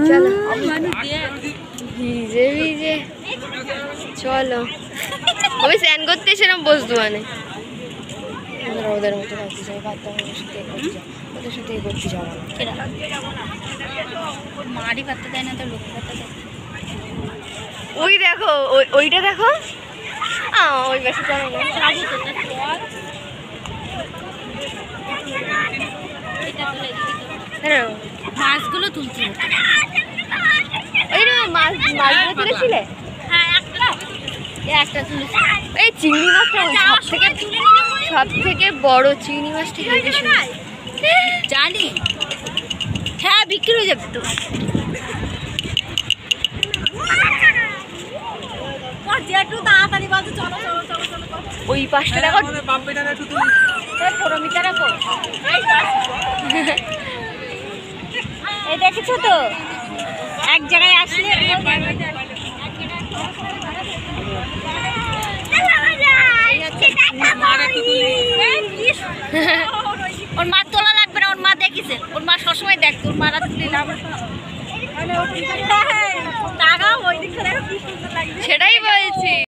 চলো ভিজে ভিজে চলো আমি স্নান করতে সেরকম বসবো মানে ওদের মতো থাকতে চাই বাচ্চাদের সাথে ওদের সাথে করতে যাবো না মারি পাত্তা দেয় না তো লোক পাত্তা দেয়। ওই দেখো ওইটা দেখো ওই বেশি চলো না মাছগুলো তুলছি ওই না মাছগুলো তুলেছিলে একটা তুলেছি এই চিংড়ি মাছটা সব থেকে বড় চিংড়ি মাছটা জানি হ্যাঁ বিক্রি হয়ে যাবে তো ওই পাশটা দেখো এই দেখেছো তো এক জায়গায় আসলে ওর মা তোলা লাগবে না ওর মা দেখিছে ওর মা সবসময় দেখতো ওর মারা তুলিলাম সেটাই বলছি